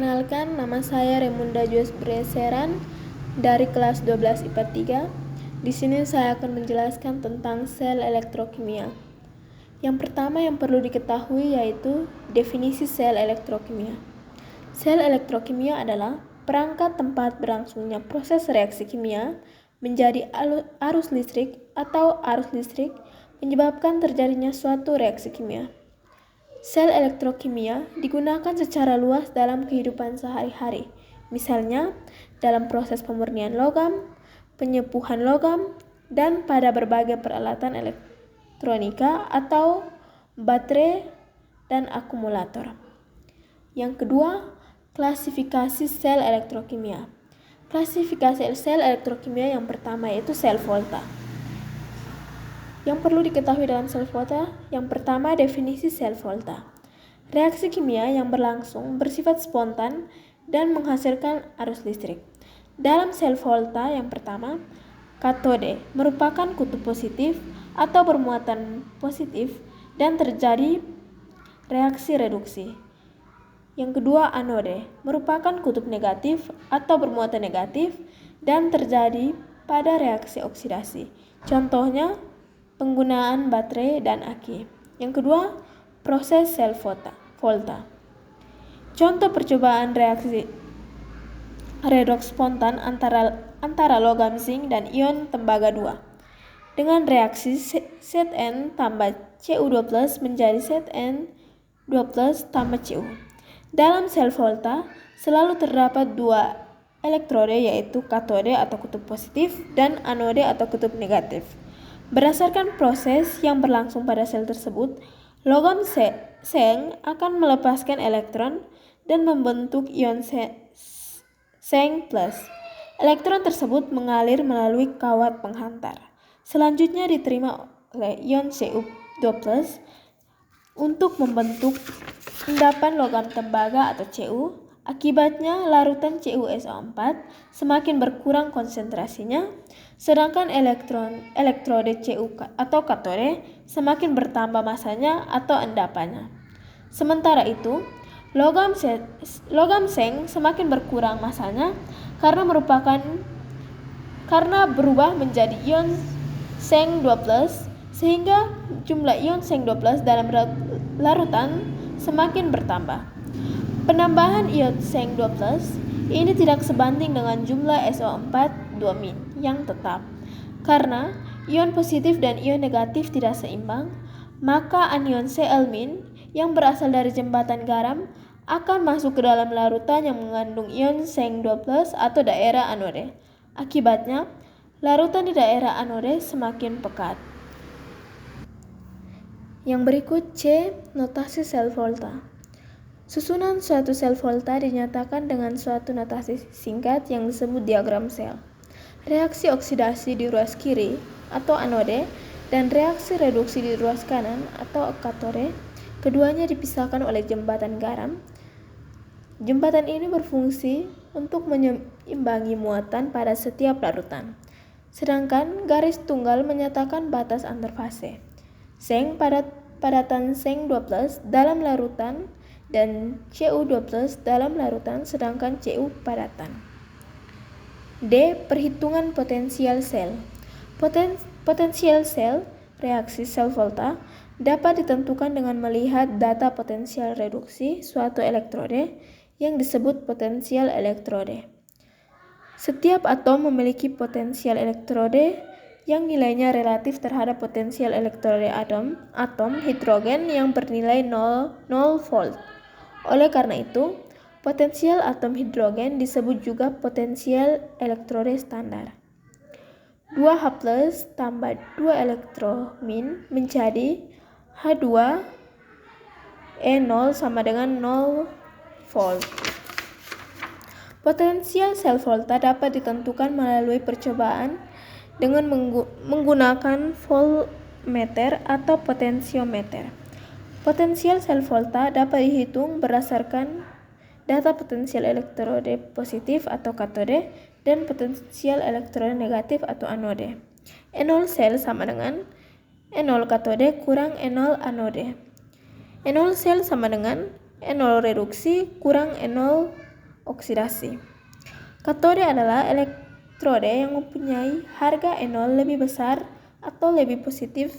Perkenalkan, nama saya Remunda Joes Breseran dari kelas 12 IPA 3. Di sini saya akan menjelaskan tentang sel elektrokimia. Yang pertama yang perlu diketahui yaitu definisi sel elektrokimia. Sel elektrokimia adalah perangkat tempat berlangsungnya proses reaksi kimia menjadi arus listrik atau arus listrik menyebabkan terjadinya suatu reaksi kimia. Sel elektrokimia digunakan secara luas dalam kehidupan sehari-hari, misalnya dalam proses pemurnian logam, penyepuhan logam, dan pada berbagai peralatan elektronika atau baterai dan akumulator. Yang kedua, klasifikasi sel elektrokimia. Klasifikasi sel elektrokimia yang pertama yaitu sel volta. Yang perlu diketahui dalam sel volta, yang pertama definisi sel volta. Reaksi kimia yang berlangsung bersifat spontan dan menghasilkan arus listrik. Dalam sel volta yang pertama, katode merupakan kutub positif atau bermuatan positif dan terjadi reaksi reduksi. Yang kedua, anode merupakan kutub negatif atau bermuatan negatif dan terjadi pada reaksi oksidasi. Contohnya, penggunaan baterai dan aki. Yang kedua, proses sel volta. Contoh percobaan reaksi redoks spontan antara logam zinc dan ion tembaga 2. Dengan reaksi Zn tambah Cu2+ menjadi Zn2+ tambah Cu. Dalam sel volta selalu terdapat dua elektrode yaitu katode atau kutub positif dan anode atau kutub negatif. Berdasarkan proses yang berlangsung pada sel tersebut, logam Zn akan melepaskan elektron dan membentuk ion Zn+. Elektron tersebut mengalir melalui kawat penghantar. Selanjutnya diterima oleh ion Cu2+ untuk membentuk endapan logam tembaga atau Cu. Akibatnya larutan CuSO4 semakin berkurang konsentrasinya, sedangkan elektrode Cu atau katode semakin bertambah masanya atau endapannya. Sementara itu, logam Zn semakin berkurang masanya karena berubah menjadi ion Zn2+, sehingga jumlah ion Zn2+ dalam larutan semakin bertambah. Penambahan ion Zn2+ ini tidak sebanding dengan jumlah SO4 2- yang tetap. Karena ion positif dan ion negatif tidak seimbang, maka anion Cl- yang berasal dari jembatan garam akan masuk ke dalam larutan yang mengandung ion Zn2+ atau daerah anode. Akibatnya, larutan di daerah anode semakin pekat. Yang berikut C. Notasi sel volta. Susunan suatu sel volta dinyatakan dengan suatu notasi singkat yang disebut diagram sel. Reaksi oksidasi di ruas kiri atau anode dan reaksi reduksi di ruas kanan atau katode, keduanya dipisahkan oleh jembatan garam. Jembatan ini berfungsi untuk menyeimbangi muatan pada setiap larutan. Sedangkan garis tunggal menyatakan batas antar fase. Zn padatan Zn2+ dalam larutan dan Cu2+ dalam larutan, sedangkan Cu padatan. D. Perhitungan potensial sel. Potensial sel reaksi sel volta dapat ditentukan dengan melihat data potensial reduksi suatu elektrode yang disebut potensial elektrode. Setiap atom memiliki potensial elektrode yang nilainya relatif terhadap potensial elektrode atom hidrogen yang bernilai 0 volt. Oleh karena itu, potensial atom hidrogen disebut juga potensial elektrode standar. 2H+ tambah 2 elektromin menjadi H2E0 sama dengan 0 volt. Potensial sel volta dapat ditentukan melalui percobaan dengan menggunakan voltmeter atau potensiometer. Potensial sel volta dapat dihitung berdasarkan data potensial elektrode positif atau katode dan potensial elektrode negatif atau anode. E0 sel sama dengan E0 katode kurang E0 anode. E0 sel sama dengan E0 reduksi kurang E0 oksidasi. Katode adalah elektrode yang mempunyai harga NO lebih besar atau lebih positif,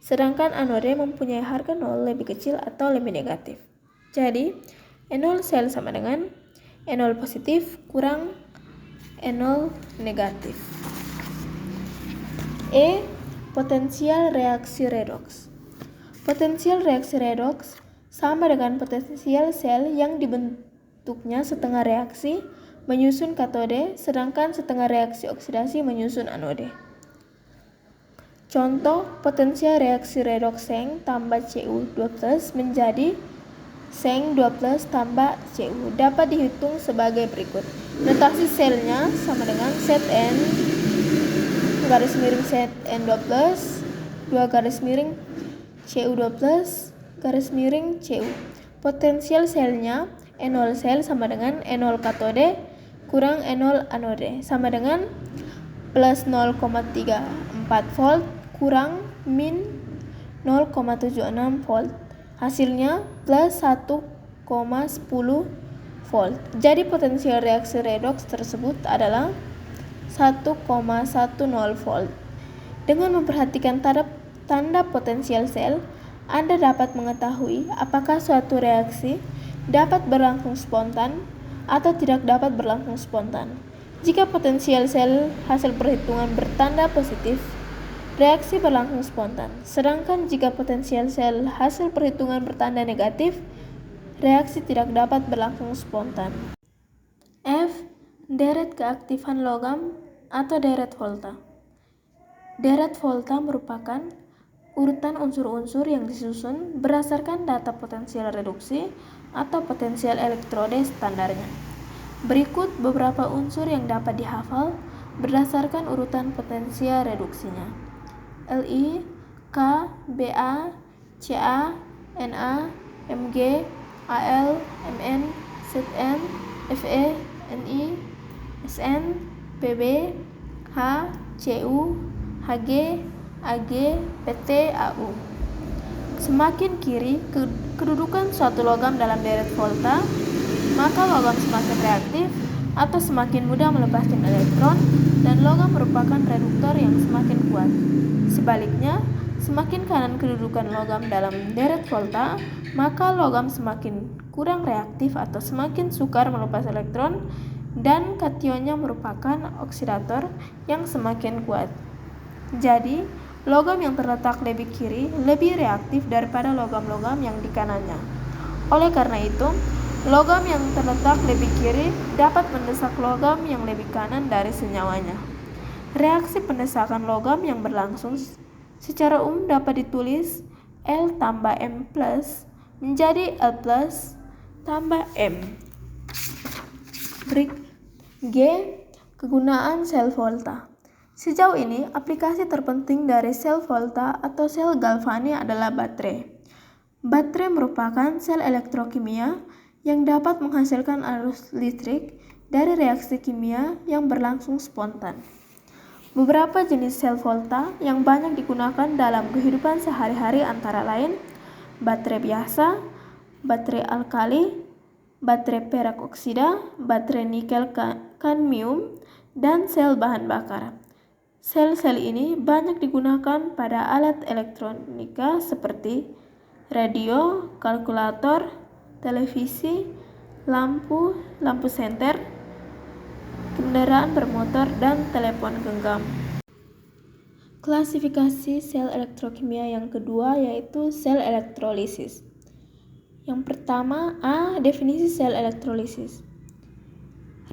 sedangkan anode mempunyai harga nol lebih kecil atau lebih negatif. Jadi, NO sel sama dengan NO positif kurang NO negatif. Potensial reaksi redoks. Potensial reaksi redoks sama dengan potensial sel yang dibentuknya setengah reaksi menyusun katode, sedangkan setengah reaksi oksidasi menyusun anode. Contoh, potensial reaksi redoks Seng tambah Cu2+ menjadi Seng 2+ tambah Cu dapat dihitung sebagai berikut. Notasi selnya sama dengan Zn garis miring Zn2+, 2 garis miring Cu2+ garis miring Cu. Potensial selnya NO sel sama dengan NO katode kurang NO anode sama dengan plus 0,34 volt kurang min 0,76 volt. Hasilnya plus 1,10 volt. Jadi potensial reaksi redoks tersebut adalah 1,10 volt. Dengan memperhatikan tanda potensial sel, Anda dapat mengetahui apakah suatu reaksi dapat berlangsung spontan atau tidak dapat berlangsung spontan. Jika potensial sel hasil perhitungan bertanda positif, reaksi berlangsung spontan. Sedangkan jika potensial sel hasil perhitungan bertanda negatif, reaksi tidak dapat berlangsung spontan. F. Deret keaktifan logam atau deret volta. Deret volta merupakan urutan unsur-unsur yang disusun berdasarkan data potensial reduksi atau potensial elektrode standarnya. Berikut beberapa unsur yang dapat dihafal berdasarkan urutan potensial reduksinya. Li, K, Ba, Ca, Na, Mg, Al, Mn, Zn, Fe, Ni, Sn, Pb, H, Cu, Hg, Ag, Pt, Au. Semakin kiri kedudukan suatu logam dalam deret volta, maka logam semakin reaktif atau semakin mudah melepaskan elektron, dan logam merupakan reduktor yang semakin kuat. Sebaliknya, semakin kanan kedudukan logam dalam deret volta, maka logam semakin kurang reaktif atau semakin sukar melepas elektron, dan kationnya merupakan oksidator yang semakin kuat. Jadi, logam yang terletak lebih kiri lebih reaktif daripada logam-logam yang di kanannya. Oleh karena itu, logam yang terletak lebih kiri dapat mendesak logam yang lebih kanan dari senyawanya. Reaksi pendesakan logam yang berlangsung secara umum dapat ditulis L tambah M plus menjadi L plus tambah M. G. Kegunaan sel volta. Sejauh ini, aplikasi terpenting dari sel volta atau sel galvani adalah baterai. Baterai merupakan sel elektrokimia yang dapat menghasilkan arus listrik dari reaksi kimia yang berlangsung spontan. Beberapa jenis sel volta yang banyak digunakan dalam kehidupan sehari-hari antara lain baterai biasa, baterai alkali, baterai perak oksida, baterai nikel kadmium, dan sel bahan bakar. Sel-sel ini banyak digunakan pada alat elektronika seperti radio, kalkulator, televisi, lampu senter, kendaraan bermotor, dan telepon genggam. Klasifikasi sel elektrokimia yang kedua yaitu sel elektrolisis. Yang pertama, A. Definisi sel elektrolisis.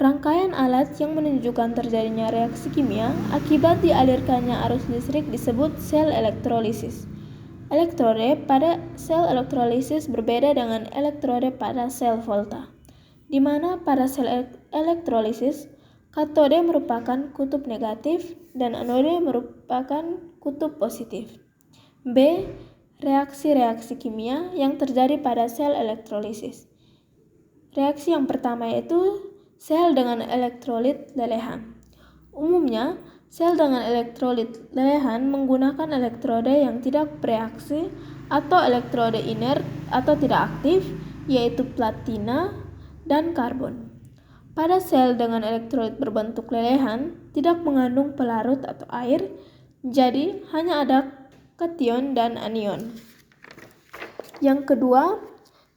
Rangkaian alat yang menunjukkan terjadinya reaksi kimia akibat dialirkannya arus listrik disebut sel elektrolisis. Elektrode pada sel elektrolisis berbeda dengan elektrode pada sel volta, di mana pada sel elektrolisis katode merupakan kutub negatif dan anode merupakan kutub positif. B. Reaksi-reaksi kimia yang terjadi pada sel elektrolisis. Reaksi yang pertama yaitu sel dengan elektrolit lelehan. Umumnya, sel dengan elektrolit lelehan menggunakan elektrode yang tidak bereaksi atau elektrode inert atau tidak aktif, yaitu platina dan karbon. Pada sel dengan elektrolit berbentuk lelehan, tidak mengandung pelarut atau air, jadi hanya ada kation dan anion. Yang kedua,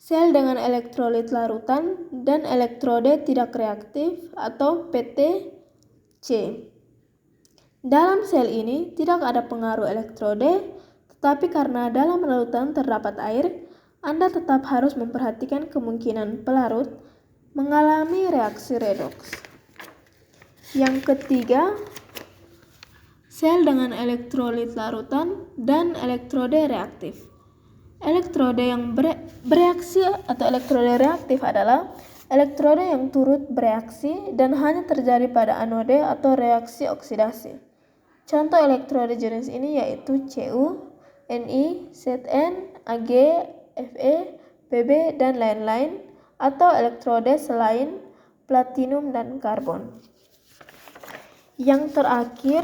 sel dengan elektrolit larutan dan elektrode tidak reaktif atau PTC. Dalam sel ini tidak ada pengaruh elektrode, tetapi karena dalam larutan terdapat air, Anda tetap harus memperhatikan kemungkinan pelarut mengalami reaksi redoks. Yang ketiga, sel dengan elektrolit larutan dan elektrode reaktif. Elektrode yang bereaksi atau elektrode reaktif adalah elektrode yang turut bereaksi dan hanya terjadi pada anode atau reaksi oksidasi. Contoh elektrode jenis ini yaitu Cu, Ni, Zn, Ag, Fe, Pb, dan lain-lain, atau elektrode selain platinum dan karbon. Yang terakhir,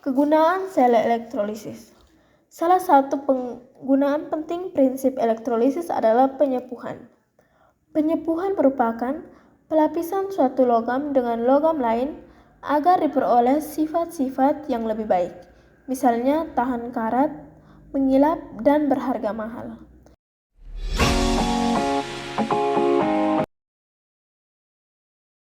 kegunaan sel elektrolisis. Salah satu penggunaan penting prinsip elektrolisis adalah penyepuhan. Penyepuhan merupakan pelapisan suatu logam dengan logam lain agar diperoleh sifat-sifat yang lebih baik, misalnya tahan karat, mengilap, dan berharga mahal.